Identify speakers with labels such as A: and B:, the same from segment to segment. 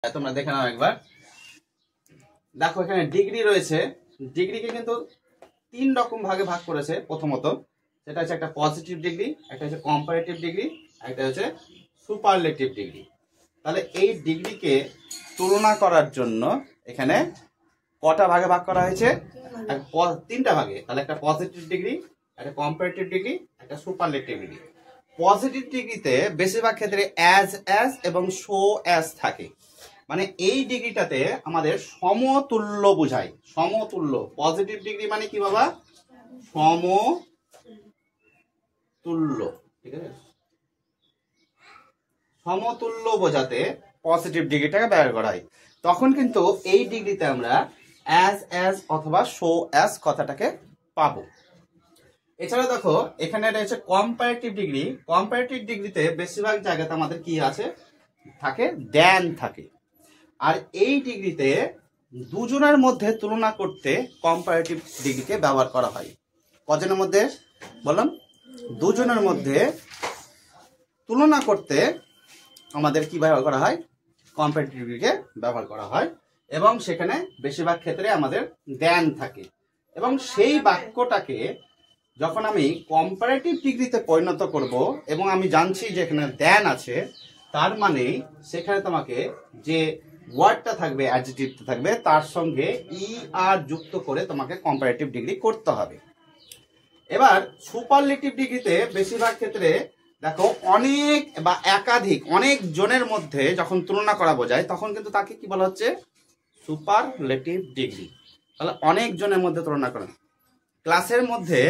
A: তোমরা দেখে নাও একবার। দেখো এখানে ডিগ্রি রয়েছে, ডিগ্রিকে কিন্তু তিন রকম ভাগে ভাগ করেছে। প্রথমত সেটা হচ্ছে একটা পজিটিভ ডিগ্রি, একটা হচ্ছে কম্পারেটিভ ডিগ্রি, একটা হচ্ছে সুপারলেটিভ ডিগ্রি। তাহলে এই ডিগ্রিকে তুলনা করার জন্য এখানে কটা ভাগে ভাগ করা হয়েছে? তিনটা ভাগে। তাহলে একটা পজিটিভ ডিগ্রি, একটা কম্পারেটিভ ডিগ্রি, একটা সুপারলেটিভ ডিগ্রি। পজিটিভ ডিগ্রিতে বেশিরভাগ ক্ষেত্রে অ্যাজ এবং সো অ্যাজ থাকে, মানে এই ডিগ্রিটাতে আমাদের সমতুল্য বোঝায়। সমতুল্য পজিটিভ ডিগ্রি মানে কি বাবা? সমতুল্য, ঠিক আছে? সমতুল্য বোঝাতে পজিটিভ ডিগ্রিটাকে ব্যবহার করা হয়। তখন কিন্তু এই ডিগ্রিতে আমরা অ্যাজ অথবা সো অ্যাজ কথাটাকে পাবো। এছাড়া দেখো এখানে এটা হচ্ছে কম্পারেটিভ ডিগ্রি। কম্পারেটিভ ডিগ্রিতে বেশিরভাগ জায়গাতে আমাদের কি আছে থাকে? দ্যান থাকে। আর এই ডিগ্রিতে দুজনের মধ্যে তুলনা করতে কম্পারেটিভ ডিগ্রিকে ব্যবহার করা হয়। কজনের মধ্যে বললাম? দুজনের মধ্যে তুলনা করতে আমাদের কি ব্যবহার করা হয়? কম্পারেটিভ ডিগ্রিকে ব্যবহার করা হয়। এবং সেখানে বেশিরভাগ ক্ষেত্রে আমাদের দ্যান থাকে। এবং সেই বাক্যটাকে যখন আমি কম্পারেটিভ ডিগ্রিতে পরিণত করব এবং আমি জানছি যে এখানে দ্যান আছে, তার মানে সেখানে তোমাকে যে ওয়ার্ডটা থাকবে, অ্যাডজেক্টিভটা থাকবে, তার সঙ্গে ই আর যুক্ত করে তোমাকে কম্পারেটিভ ডিগ্রি করতে হবে। এবার সুপারলেটিভ ডিগ্রিতে বেশিরভাগ ক্ষেত্রে দেখো অনেক বা একাধিক অনেক জনের মধ্যে যখন তুলনা করা বোঝায় তখন কিন্তু তাকে কি বলা হচ্ছে? Superlative degree. তাহলে অনেক জনের মধ্যে তুলনা করা। ক্লাসের মধ্যে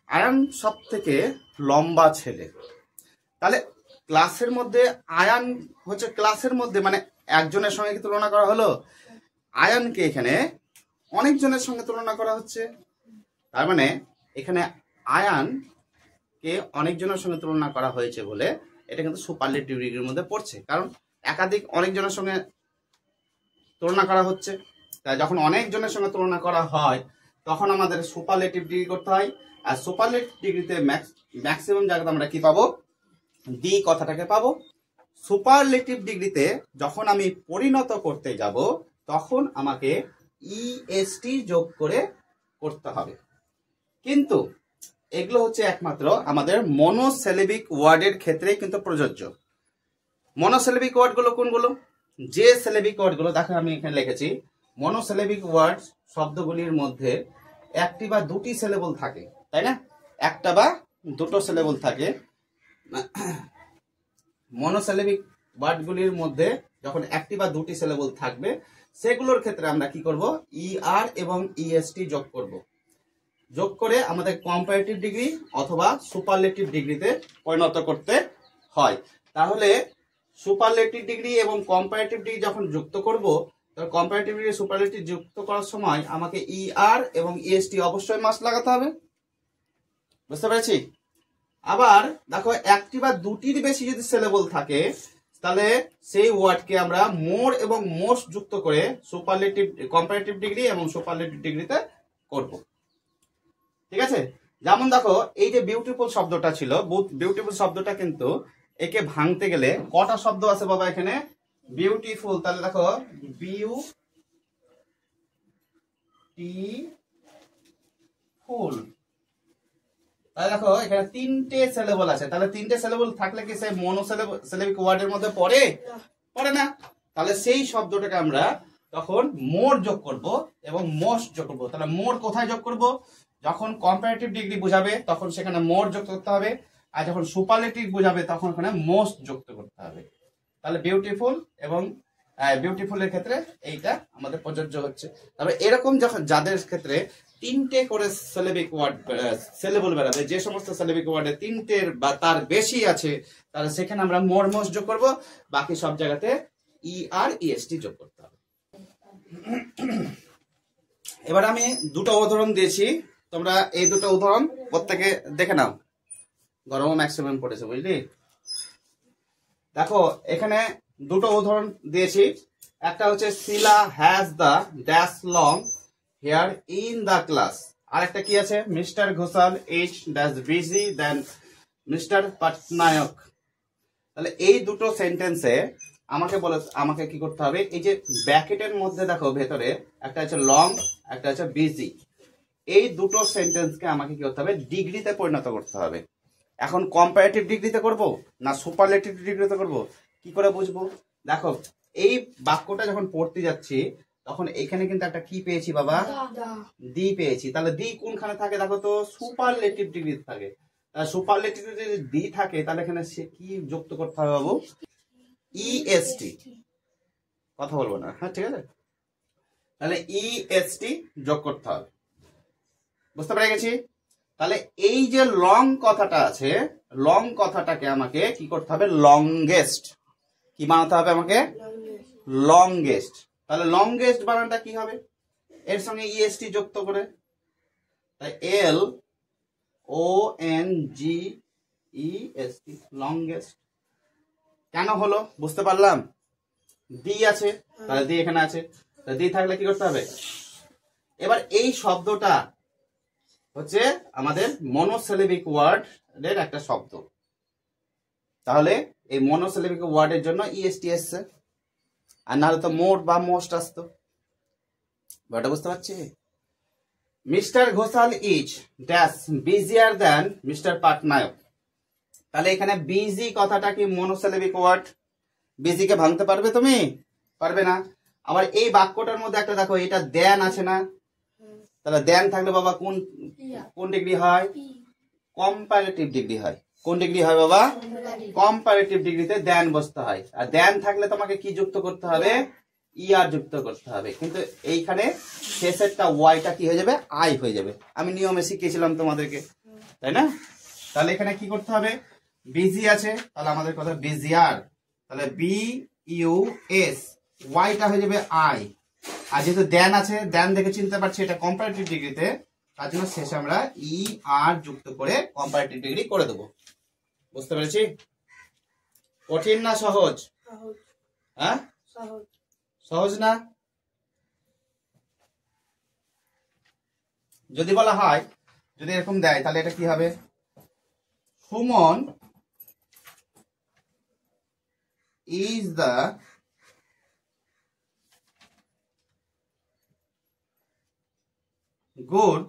A: আয়ান সব থেকে লম্বা ছেলে, তাহলে ক্লাসের মধ্যে আয়ান হচ্ছে ক্লাসের মধ্যে, মানে একজনের সঙ্গে কি তুলনা করা হলো? আয়ানকে এখানে অনেকজনের সঙ্গে তুলনা করা হচ্ছে। তার মানে এখানে আয়ানকে অনেকজনের সঙ্গে তুলনা করা হয়েছে বলে এটা কিন্তু সুপারলেটিভ ডিগ্রির মধ্যে পড়ছে। কারণ একাধিক অনেকজনের সঙ্গে তুলনা করা হচ্ছে। তাই যখন অনেকজনের সঙ্গে তুলনা করা হয় তখন আমাদের সুপারলেটিভ ডিগ্রি করতে হয়। আর সুপারলেটিভ ডিগ্রিতে ম্যাক্সিমাম জায়গাতে আমরা কি পাবো? দি কথাটাকে পাবো। সুপারলেটিভ ডিগ্রিতে যখন আমি পরিণত করতে যাব তখন আমাকে ইএসটি যোগ করে করতে হবে। কিন্তু এগুলো হচ্ছে একমাত্র আমাদের মনোসিলেবিক ওয়ার্ডের ক্ষেত্রেই কিন্তু প্রযোজ্য। মনোসিলেবিক ওয়ার্ডগুলো কোনগুলো? যে সিলেবিক ওয়ার্ডগুলো দেখো আমি এখানে লিখেছি, মনোসিলেবিক ওয়ার্ড শব্দগুলির মধ্যে একটি বা দুটি সিলেবল থাকে, তাই না? একটা বা দুটো সিলেবল থাকে। মনোসিলেবিক ওয়ার্ডগুলির মধ্যে যখন একটি বা দুটি সিলেবল থাকবে সেগুলোর ক্ষেত্রে আমরা কি করব? ই আর এবং ইএসটি যোগ করব। যোগ করে আমাদের কম্পারেটিভ ডিগ্রি অথবা সুপারলেটিভ ডিগ্রিতে পরিণত করতে হয়। তাহলে সুপারলেটিভ ডিগ্রি এবং কম্পারেটিভ ডিগ্রি যখন যুক্ত করব, কম্পারেটিভ ডিগ্রি সুপারলেটিভ যুক্ত করার সময় আমাকে ই আর এবং ইএসটি অবশ্যই মাস্ট লাগাতে হবে। বুঝতে পেরেছি? আবার দেখো একটি বা দুটির বেশি যদি সিলেবল থাকে তাহলে সেই ওয়ার্ডকে আমরা মোর এবং মোস্ট যুক্ত করে সুপারলেটিভ কম্পারেটিভ ডিগ্রি এবং সুপারলেটিভ ডিগ্রিতে করব। ঠিক আছে? যেমন দেখো এই যে বিউটিফুল শব্দটা ছিল, বিউটিফুল শব্দটা কিন্তু একে ভাঙতে গেলে কটা শব্দ আছে বাবা এখানে? বিউটিফুল, তাহলে দেখো বিউটিফুল, তাহলে দেখো এখানে তিনটে সিলেবল আছে। তাহলে তিনটে সিলেবল থাকলে কি সে মনোসিলেবিক ওয়ার্ডের মধ্যে পড়ে? পড়ে না। তাহলে সেই শব্দটাকে আমরা তখন মোর যোগ করব এবং মোস্ট যোগ করব। তাহলে মোর কোথায় যোগ করব? যখন কম্পারেটিভ ডিগ্রি বোঝাবে তখন সেখানে মোর যোগ করতে হবে, আর যখন সুপারলেটিভ বোঝাবে তখন ওখানে মোস্ট যুক্ত করতে হবে। তাহলে বিউটিফুল এবং বিউটিফুলের ক্ষেত্রে এইটা আমাদের প্রযোজ্য হচ্ছে। তবে এরকম যখন যাদের ক্ষেত্রে তিনটে করে সিলেবিক ওয়ার্ড সিলেবল বেরাবে, যে সমস্ত সিলেবিক ওয়ার্ডে তিনটের বা তার বেশি আছে, তাহলে সেখানে আমরা মোর মোস্ট যোগ করব, বাকি সব জায়গাতে ই আর ইএসটি যোগ করতে হবে। এবার আমি দুটো উদাহরণ দিয়েছি, তোমরা এই দুটো উদাহরণ প্রত্যেকে দেখে নাও। গরমও ম্যাক্সিমাম পড়েছে, বুঝলি? দেখো এখানে দুটো উদাহরণ দিয়েছি। একটা হচ্ছে Shila has the dash long hair in the class, আর একটা কি আছে? Mister Ghosal is dash busy than mister Patnaik. তাহলে এই দুটো সেন্টেন্সে আমাকে কি করতে হবে, এই যে ব্র্যাকেটের মধ্যে দেখো ভেতরে একটা আছে লং, একটা আছে বিজি, এই দুটো সেন্টেন্সকে আমাকে কি করতে হবে, ডিগ্রিতে পরিণত করতে হবে। এখন কম্পারেটিভ ডিগ্রিতে করব না সুপারলেটিভ ডিগ্রিতে করব, কি করে বুঝবো? দেখো এই বাক্যটা যখন পড়তে যাচ্ছি তখন এখানে কিন্তু একটা কি পেয়েছি বাবা, দি পেয়েছি। তাহলে দি কোনখানে থাকে দেখো তো, সুপারলেটিভ ডিগ্রিতে থাকে। সুপারলেটিভ যদি দি থাকে তাহলে এখানে সে কি যুক্ত করতে হবে বাবু, ইএসটি। কথা বলবো না, হ্যাঁ ঠিক আছে, তাহলে ইএসটি যোগ করতে হবে। বুঝতে পেরে গেছি? তাহলে এই যে লং কথাটা আছে, লং কথাটাকে আমাকে কি করতে হবে, লংগেস্ট কি বানাতে হবে আমাকে, লংগেস্ট। তাহলে লংগেস্ট বানানটা কি হবে, এর সঙ্গে ইএসটি যুক্ত করে, তাই L O N G est, longest. কেন হলো বুঝতে পারলাম, দি আছে, তাহলে দি এখানে আছে, দি থাকলে কি করতে হবে, এবার এই শব্দটা হচ্ছে আমাদের মনোসিলেবিক ওয়ার্ড এর একটা শব্দ, তাহলে এই মনোসিলেবিক ওয়ার্ডের জন্য ইএসটি এসছে, আর নাহলে তো মোর বা মোস্ট আসতো। ব্যাপারটা বুঝতে পারছি? Mister Ghosal is dash বিজিয়ার than mister Patnaik. তাহলে এখানে বিজি কথাটা কি মনোসিলেবিক ওয়ার্ড, বিজি কে ভাঙতে পারবে তুমি? পারবে না। আবার এই বাক্যটার মধ্যে একটা দেখো, এটা দেন আছে না, তাহলে দেন থাকলে বাবা কোন কোন ডিগ্রি হয়, কম্পারেটিভ ডিগ্রি হয়। কোন ডিগ্রি হয় বাবা, কম্পারেটিভ ডিগ্রিতে দেন বসতে হয়। আর দেন থাকলে তোমাকে কি যুক্ত করতে হবে, ইআর যুক্ত করতে হবে। কিন্তু এইখানে শেষেরটা ওয়াইটা কি হয়ে যাবে, আই হয়ে যাবে। আমি নিয়মে শিখিয়েছিলাম তোমাদেরকে, তাই না? তাহলে এখানে কি করতে হবে, বিজি আছে, তাহলে আমাদের কথা বিজিআর, তাহলে বি ইউ এস, ওয়াইটা হয়ে যাবে আই। আর যেহেতু দেন আছে, দেন দেখে চিনতে পারছি এটা কম্পারেটিভ ডিগ্রিতে, তার জন্য শেষে আমরা ই আর যুক্ত করে কম্পারেটিভ ডিগ্রি করে দেবো। বুঝতে পেরেছি? কঠিন না সহজ? হ্যাঁ সহজ না? যদি বলা হয়, যদি এরকম দেয় তাহলে এটা কি হবে, Suman is the good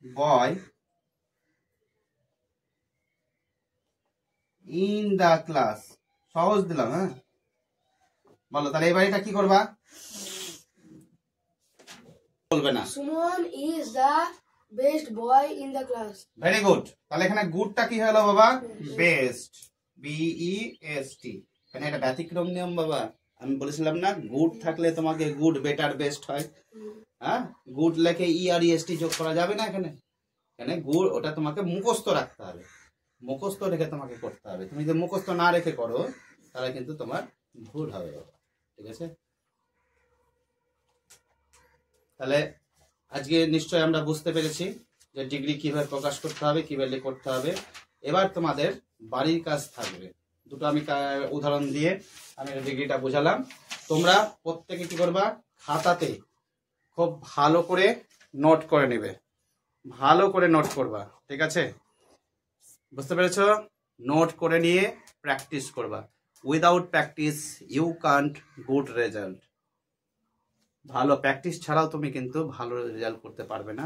A: boy in the class. সহজ দিলাম, হ্যাঁ বলো তাহলে এবার এটা কি করবা, বলবে না,
B: Suman is the best boy in the class.
A: Very good. তাহলে এখানে গুডটা কি হলো বাবা, বেস্ট, বিই এস টি। এখানে এটা ব্যতিক্রম নিয়ম বাবা, আমি বলেছিলাম না গুড থাকলে তোমাকে গুড বেটার বেস্ট হয়। হ্যাঁ, গুড লেখে ই আর ইএসটি যোগ করা যাবে না এখানে। এখানে গুড ওটা তোমাকে মুখস্থ রাখতে হবে, মুখস্থ রেখে তোমাকে করতে হবে। তুমি যদি মুখস্থ না রেখে করো তাহলে কিন্তু তোমার ভুল হবে বাবা, ঠিক আছে? তাহলে আজকে নিশ্চয় আমরা বুঝতে পেরেছি যে ডিগ্রি কিভাবে প্রকাশ করতে হবে, কিভাবে করতে হবে। এবার তোমাদের বাড়ির কাজ থাকবে দুটো, আমি উদাহরণ দিয়ে আমি ডিগ্রিটা বোঝালাম। তোমরা প্রত্যেকে কি করবা, খাতাতে খুব ভালো করে নোট করে নেবে, ভালো করে নোট করবা, ঠিক আছে? বুঝতে পেরেছো? নোট করে নিয়ে প্র্যাকটিস করবা। Without practice you can't good result. ভালো প্র্যাকটিস ছাড়াও তুমি কিন্তু ভালো রেজাল্ট করতে পারবে না।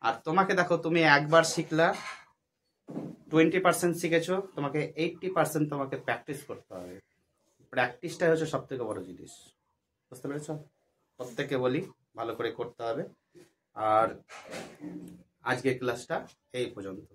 A: আর তোমাকে দেখো, তুমি একবার শিখলা 20% শিখেছো, তোমাকে 80% তোমাকে প্র্যাকটিস করতে হবে। প্র্যাকটিসটাই হচ্ছে সব থেকে বড় জিনিস। বুঝতে পেরেছো? প্রত্যেককে বলি ভালো করে করতে হবে। আর আজকের ক্লাসটা এই পর্যন্ত।